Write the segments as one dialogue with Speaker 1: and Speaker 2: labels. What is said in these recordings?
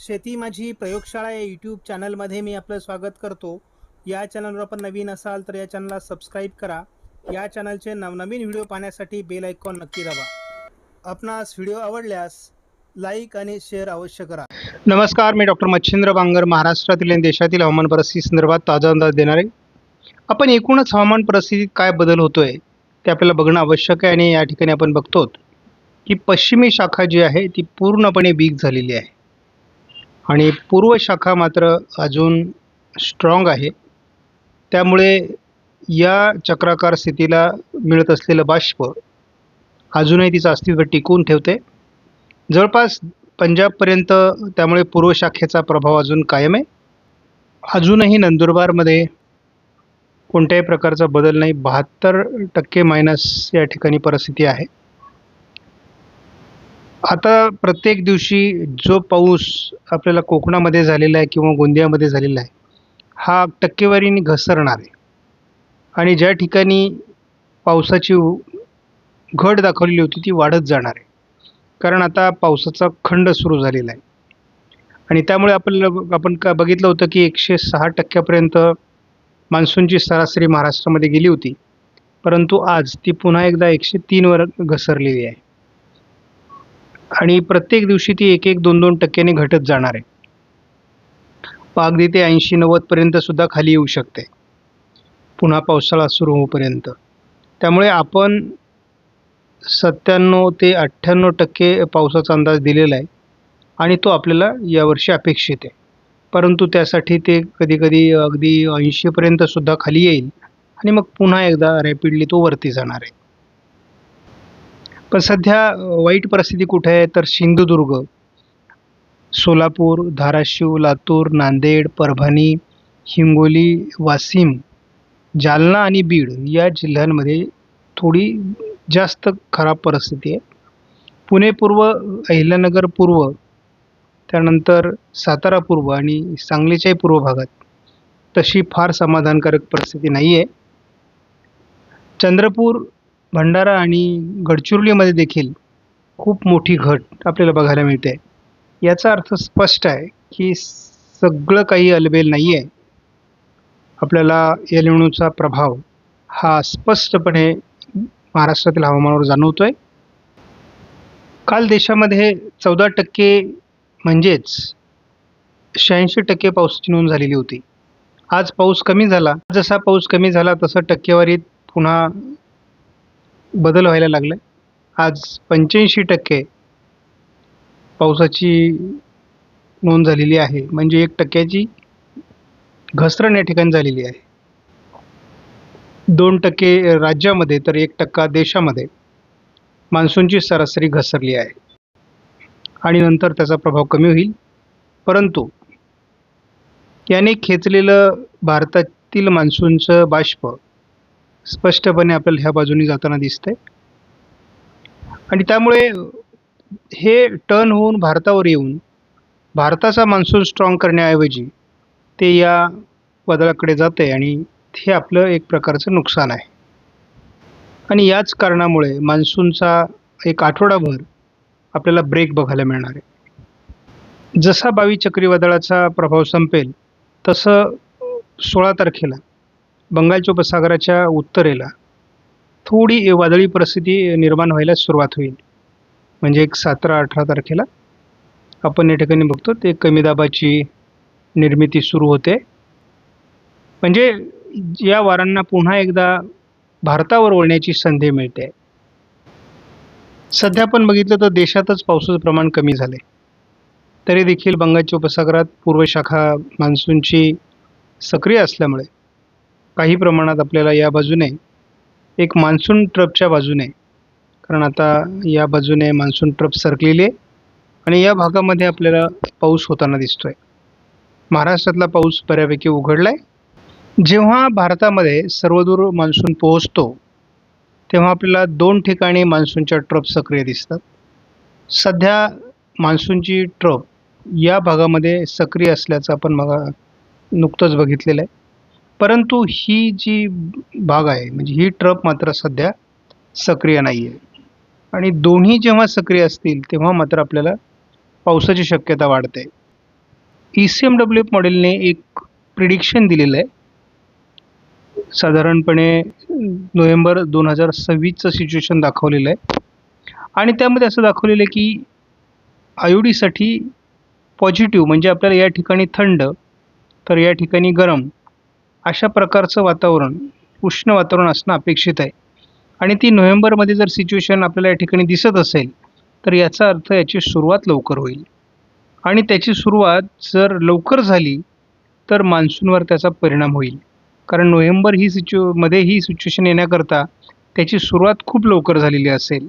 Speaker 1: शेती माझी प्रयोगशाळा या यूट्यूब चॅनलमध्ये मी आपलं स्वागत करतो. या चॅनलवर आपण नवीन असाल तर या चॅनलला सबस्क्राईब करा. या चॅनलचे नवनवीन व्हिडिओ पाहण्यासाठी बेल आयकॉन नक्की दाबा. आपणास व्हिडिओ आवडल्यास लाईक आणि शेअर अवश्य करा. नमस्कार, मी डॉक्टर मच्छिंद्र बांगर महाराष्ट्रातील आणि देशातील हवामान परिस्थिती संदर्भात ताजा अंदाज देणार आहे. आपण एकूणच हवामान परिस्थितीत काय बदल होतोय ते आपल्याला बघणं आवश्यक आहे. आणि या ठिकाणी आपण बघतो की पश्चिमी शाखा जी आहे ती पूर्णपणे वीक झालेली आहे आणि पूर्व शाखा मात्र अजून स्ट्रॉंग आहे. त्यामुळे या चक्राकार स्थितीला मिळत असलेलं बाष्प अजूनही तिचं अस्तित्व टिकवून ठेवते. जवळपास पंजाबपर्यंत त्यामुळे पूर्व शाखेचा प्रभाव अजून कायम आहे. अजूनही नंदुरबारमध्ये कोणत्याही प्रकारचा बदल नाही. 72% मायनस या ठिकाणी परिस्थिती आहे. आता प्रत्येक दिवशी जो पाऊस आपल्याला कोकणामध्ये झालेला आहे किंवा गोंदियामध्ये झालेला आहे हा टक्केवारीने घसरणार आहे. आणि ज्या ठिकाणी पावसाची घट दाखवलेली होती ती वाढत जाणार आहे, कारण आता पावसाचा खंड सुरू झालेला आहे. आणि त्यामुळे आपण बघितलं होतं की 106% मान्सूनची सरासरी महाराष्ट्रामध्ये गेली होती, परंतु आज ती पुन्हा एकदा 103वर घसरलेली आहे. आणि प्रत्येक दिवशी ती 1-1, 2-2 टक्क्यांनी घटत जाणार आहे. अगदी ते 80-90 पर्यंत सुद्धा खाली येऊ शकते पुन्हा पावसाळा सुरू होईपर्यंत. त्यामुळे आपण 97 ते 98% पावसाचा अंदाज दिलेला आहे आणि तो आपल्याला यावर्षी अपेक्षित आहे. परंतु त्यासाठी ते कधी अगदी 80 पर्यंत सुद्धा खाली येईल आणि मग पुन्हा एकदा रॅपिडली तो वरती जाणार आहे. पण सध्या वाईट परिस्थिती कुठे आहे तर सिंधुदुर्ग, सोलापूर, धाराशिव, लातूर, नांदेड, परभणी, हिंगोली, वाशिम, जालना आणि बीड या जिल्ह्यांमध्ये थोडी जास्त खराब परिस्थिती आहे. पुणे पूर्व, अहिल्यानगर पूर्व, त्यानंतर सातारा पूर्व आणि सांगलीच्याही पूर्व भागात तशी फार समाधानकारक परिस्थिती नाही आहे. चंद्रपूर, भंडारा आणि गडचिरोलीमध्ये देखील खूप मोठी घट आपल्याला बघायला मिळते. याचा अर्थ स्पष्ट आहे की सगळं काही अलबेल नाही आहे. आपल्याला एल निनोचा प्रभाव हा स्पष्टपणे महाराष्ट्रातील हवामानावर जाणवतोय. काल देशामध्ये 14% म्हणजेच 86% पावसाची नोंद झालेली होती. आज पाऊस कमी झाला. जसा पाऊस कमी झाला तसं टक्केवारीत पुन्हा बदल व्हायला लागला. आज 85% पावसाची नोंद झालेली आहे, म्हणजे 1% घसरण या ठिकाणी झालेली आहे. 2% राज्यामध्ये तर 1% देशामध्ये मान्सूनची सरासरी घसरली आहे आणि नंतर त्याचा प्रभाव कमी होईल. परंतु याने खेचलेलं भारतातील मान्सूनचं बाष्प स्पष्टपणे आपल्याला ह्या बाजूने जाताना दिसतंय. आणि त्यामुळे हे टर्न होऊन भारतावर येऊन भारताचा मान्सून स्ट्रॉंग करण्याऐवजी ते या वादळाकडे जाते आणि हे आपलं एक प्रकारचं नुकसान आहे. आणि याच कारणामुळे मान्सूनचा एक आठवडाभर आपल्याला ब्रेक बघायला मिळणार आहे. जसा 22 चक्रीवादळाचा प्रभाव संपेल तसं 16 तारखेला बंगालच्या उपसागराच्या उत्तरेला थोडी वादळी परिस्थिती निर्माण व्हायला सुरुवात होईल. म्हणजे एक 17-18 तारखेला आपण या ठिकाणी बघतो ते कमी दाबाची निर्मिती सुरू होते. म्हणजे या वारांना पुन्हा एकदा भारतावर वळण्याची संधी मिळते. सध्या आपण बघितलं तर देशातच पावसाचं प्रमाण कमी झाले, तरी देखील बंगालच्या उपसागरात पूर्व शाखा मान्सूनची सक्रिय असल्यामुळे काही प्रमाणात आपल्याला या बाजूने एक मान्सून ट्रपच्या बाजूने, कारण आता या बाजूने मान्सून ट्रप सरकलेली आहे आणि या भागामध्ये आपल्याला पाऊस होताना दिसतोय. महाराष्ट्रातला पाऊस बऱ्यापैकी उघडला आहे. जेव्हा भारतामध्ये सर्वदूर मान्सून पोहोचतो तेव्हा आपल्याला 2 ठिकाणी मान्सूनच्या ट्रप सक्रिय दिसतात. सध्या मान्सूनची ट्रप या भागामध्ये सक्रिय असल्याचं आपण नुकतंच बघितलेलं आहे. परंतु ही जी भाग आहे म्हणजे ही ट्रप मात्र सध्या सक्रिय नाही आहे. आणि दोन्ही जेव्हा सक्रिय असतील तेव्हा मात्र आपल्याला पावसाची शक्यता वाढते. ECMWF मॉडेलने एक प्रिडिक्शन दिलेलं आहे. साधारणपणे नोव्हेंबर 2026चं सिच्युएशन दाखवलेलं आहे आणि त्यामध्ये असं दाखवलेलं आहे की IOD-साठी पॉझिटिव्ह म्हणजे आपल्याला या ठिकाणी थंड तर या ठिकाणी गरम अशा प्रकारचं वातावरण, उष्ण वातावरण असणं अपेक्षित आहे आणि ती नोव्हेंबरमध्ये जर सिच्युएशन आपल्याला या ठिकाणी दिसत असेल तर याचा अर्थ याची सुरुवात लवकर होईल आणि त्याची सुरुवात जर लवकर झाली तर मान्सूनवर त्याचा परिणाम होईल. कारण नोव्हेंबर ही सिच्युएशन येण्याकरता त्याची सुरुवात खूप लवकर झालेली असेल.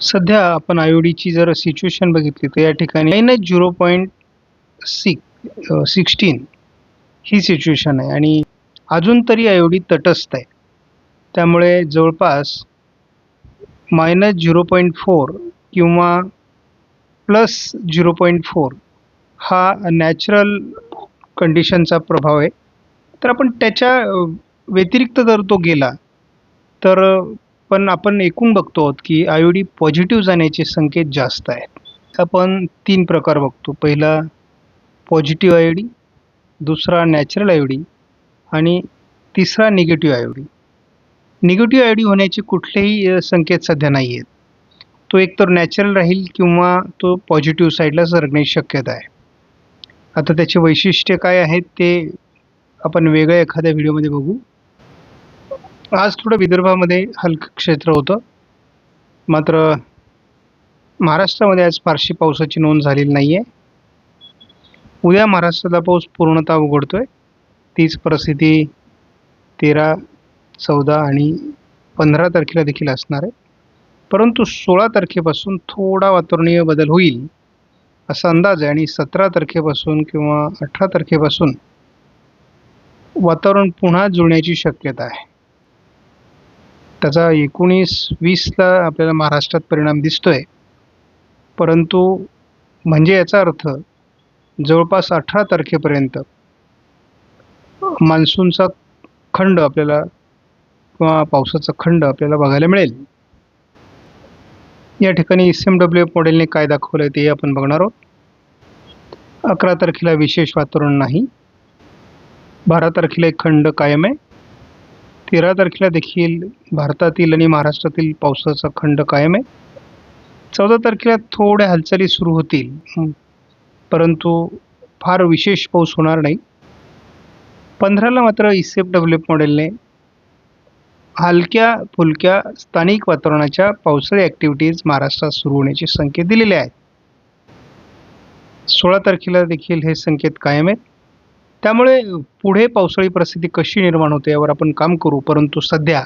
Speaker 1: सध्या आपण IOD-ची जर सिच्युएशन बघितली तर या ठिकाणी -0.16 ही सिच्युएशन आहे आणि अजून तरी IOD तटस्थ आहे. त्यामुळे जवळपास -0.4 किंवा +0.4 हा नॅचरल कंडिशनचा प्रभाव आहे. तर आपण त्याच्या व्यतिरिक्त जर तो गेला तर पण आपण एकूण बघतो आहोत की IOD पॉझिटिव्ह जाण्याचे संकेत जास्त आहेत. आपण 3 प्रकार बघतो. पहिला पॉझिटिव्ह IOD, दुसरा नॅचरल IOD आणि तिसरा निगेटिव्ह IOD. निगेटिव्ह IOD होण्याचे कुठलेही संकेत सध्या नाही आहेत. तो एकतर नॅचरल राहील किंवा तो पॉझिटिव्ह साईडला सरकण्याची शक्यता आहे. आता त्याची वैशिष्ट्ये काय आहेत ते आपण वेगळ्या एखाद्या व्हिडिओमध्ये बघू. आज थोडं विदर्भामध्ये हलकं क्षेत्र होतं, मात्र महाराष्ट्रामध्ये आज फारशी पावसाची नोंद झालेली नाही आहे. उद्या महाराष्ट्राला पाऊस पूर्णतः उघडतोय. तीच परिस्थिती 13, 14 आणि 15 तारखेला देखील असणार आहे. परंतु 16 तारखेपासून थोडा वातावरणीय बदल होईल असा अंदाज आहे आणि 17 तारखेपासून किंवा 18 तारखेपासून वातावरण पुन्हा जुळण्याची शक्यता आहे. त्याचा 19-20ला आपल्याला महाराष्ट्रात परिणाम दिसतोय, परंतु म्हणजे याचा अर्थ जवळपास 18 तारखेपर्यंत मान्सूनचा खंड आपल्याला किंवा पावसाचा खंड आपल्याला बघायला मिळेल. या ठिकाणी ECMWF मॉडेलने काय दाखवलं आहे ते आपण बघणार आहोत. 11 तारखेला विशेष वातावरण नाही. 12 तारखेला एक खंड कायम आहे. 13 तारखेला देखील भारतातील आणि महाराष्ट्रातील पावसाचा खंड कायम आहे. 14 तारखेला थोड्या हालचाली सुरू होतील, परंतु फार विशेष पाऊस होणार नाही. 15ला मात्र ECMWF मॉडेलने हलक्या फुलक्या स्थानिक वातावरणाच्या पावसाळी ॲक्टिव्हिटीज महाराष्ट्रात सुरू होण्याचे संकेत दिलेले आहेत. 16 तारखेला देखील हे संकेत कायम आहेत. त्यामुळे पुढे पावसाळी परिस्थिती कशी निर्माण होते यावर आपण काम करू. परंतु सध्या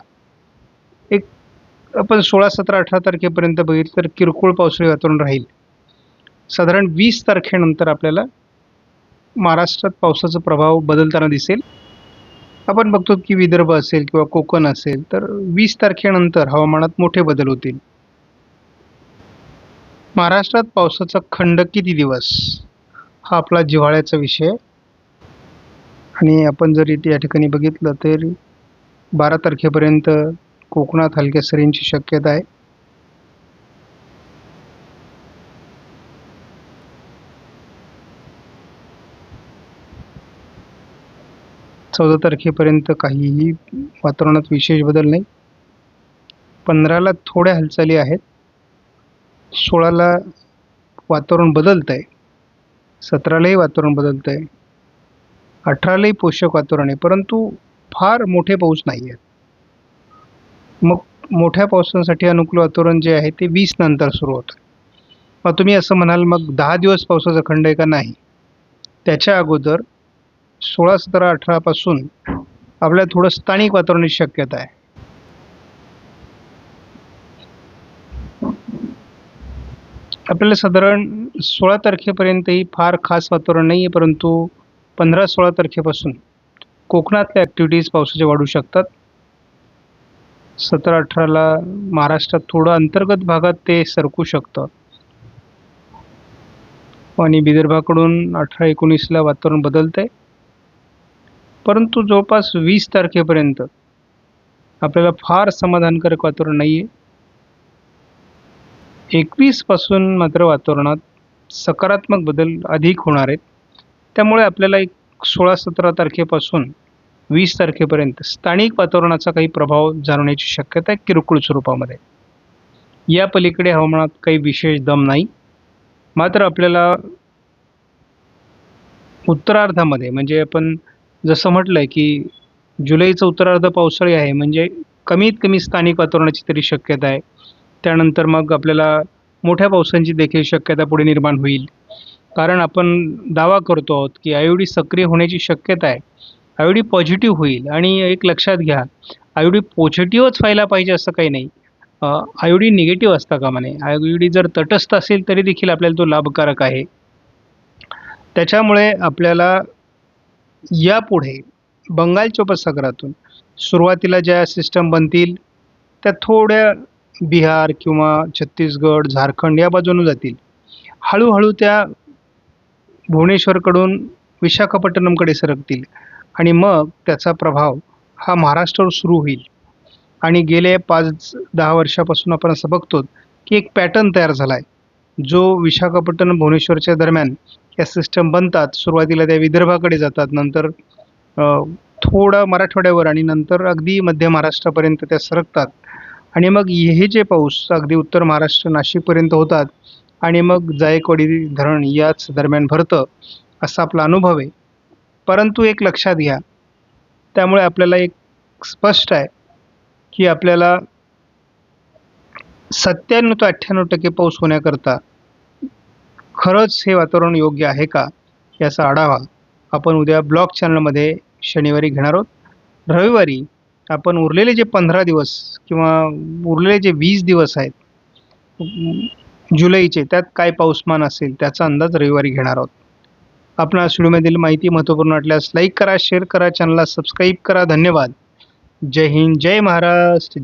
Speaker 1: एक आपण 16, 17, 18 तारखेपर्यंत बघितलं तर किरकोळ पावसाळी वातावरण राहील. साधारण 20 तारखेनंतर आपल्याला महाराष्ट्रात पावसाचा प्रभाव बदलताना दिसेल. आपण बघतो की विदर्भ असेल किंवा कोकण असेल तर 20 तारखेनंतर हवामानात मोठे बदल होतील. महाराष्ट्रात पावसाचा खंड किती दिवस हा आपला जिव्हाळ्याचा विषय आहे आणि आपण जर या ठिकाणी बघितलं तर 12 तारखेपर्यंत कोकणात हलक्या सरींची शक्यता आहे. चौदा तारखेपर्यंत काहीही वातावरणात विशेष बदल नाही. 15ला थोड्या हालचाली आहेत. 16ला वातावरण बदलत आहे. 17लाही वातावरण बदलत आहे. 18लाही पोषक वातावरण आहे, परंतु फार मोठे पाऊस नाही आहेत. मग मोठ्या पावसासाठी अनुकूल वातावरण जे आहे ते 20 नंतर सुरू होतं. मग तुम्ही असं म्हणाल मग 10 दिवस पावसाचा खंड आहे का? नाही. त्याच्या अगोदर 16, 17, 18 पासून आपल्याला थोडं स्थानिक वातावरणाची शक्यता आहे. आपल्याला साधारण 16 तारखेपर्यंतही फार खास वातावरण नाही आहे, परंतु 15-16 तारखेपासून कोकणातल्या ॲक्टिव्हिटीज पावसाच्या वाढू शकतात. 17-18ला महाराष्ट्रात थोडं अंतर्गत भागात ते सरकू शकतं आणि विदर्भाकडून 18-19ला वातावरण बदलत आहे. परंतु जवळपास 20 तारखेपर्यंत आपल्याला फार समाधानकारक वातावरण नाही आहे. 21 पासून मात्र वातावरणात सकारात्मक बदल अधिक होणार आहेत. त्यामुळे आपल्याला एक 16-17 तारखेपासून 20 तारखेपर्यंत स्थानिक वातावरणाचा काही प्रभाव जाणवण्याची शक्यता आहे किरकोळ स्वरूपामध्ये. या पलीकडे हवामानात काही विशेष दम नाही. मात्र आपल्याला उत्तरार्धामध्ये म्हणजे आपण जसं म्हटलंय की जुलैचं उत्तरार्ध पावसाळी आहे, म्हणजे कमीत कमी स्थानिक वातावरणाची तरी शक्यता आहे. त्यानंतर मग आपल्याला मोठ्या पावसांची देखील शक्यता पुढे निर्माण होईल. कारण आपण दावा करतो आहोत की आयोडी सक्रिय होण्याची शक्यता आहे. आयोडी पॉझिटिव्ह होईल आणि एक लक्षात घ्या, आयोडी पॉझिटिव्हच व्हायला पाहिजे असं काही नाही. आयोडी निगेटिव्ह असता कामा नये. आयोडी जर तटस्थ असेल तरी देखील आपल्याला तो लाभकारक आहे. त्याच्यामुळे आपल्याला यापुढे बंगालच्या उपसागरातून सुरुवातीला ज्या सिस्टम बनतील त्या थोड्या बिहार किंवा छत्तीसगड, झारखंड या बाजूने जातील. हळूहळू त्या भुवनेश्वरकडून विशाखापट्टणमकडे सरकतील आणि मग त्याचा प्रभाव हा महाराष्ट्रावर सुरू होईल. आणि गेले 5-10 वर्षापासून आपण असं बघतो की एक पॅटर्न तयार झाला आहे, जो विशाखापट्टणम भुवनेश्वरच्या दरम्यान या सिस्टम बनतात. सुरुवातीला त्या विदर्भाकडे जातात, नंतर थोडं मराठवाड्यावर आणि नंतर अगदी मध्य महाराष्ट्रापर्यंत त्या सरकतात आणि मग हे जे पाऊस अगदी उत्तर महाराष्ट्र नाशिकपर्यंत होतात आणि मग जायकवाडी धरण याच दरम्यान भरतं, असा आपला अनुभव आहे. परंतु एक लक्षात घ्या, त्यामुळे आपल्याला एक स्पष्ट आहे की आपल्याला 97 ते 98% पाऊस होण्याकरता खरंच हे वातावरण योग्य आहे का, याचा आढावा आपण उद्या ब्लॉग चॅनलमध्ये शनिवारी घेणार आहोत. रविवारी आपण उरलेले जे 15 दिवस किंवा उरलेले जे 20 दिवस आहेत जुलैचे, त्यात काय पाऊसमान असेल त्याचा अंदाज रविवारी घेणार आहोत. आपणास व्हिडिओमधील माहिती महत्त्वपूर्ण वाटल्यास लाईक करा, शेअर करा, चॅनलला सबस्क्राईब करा. धन्यवाद. जय हिंद, जय महाराष्ट्र.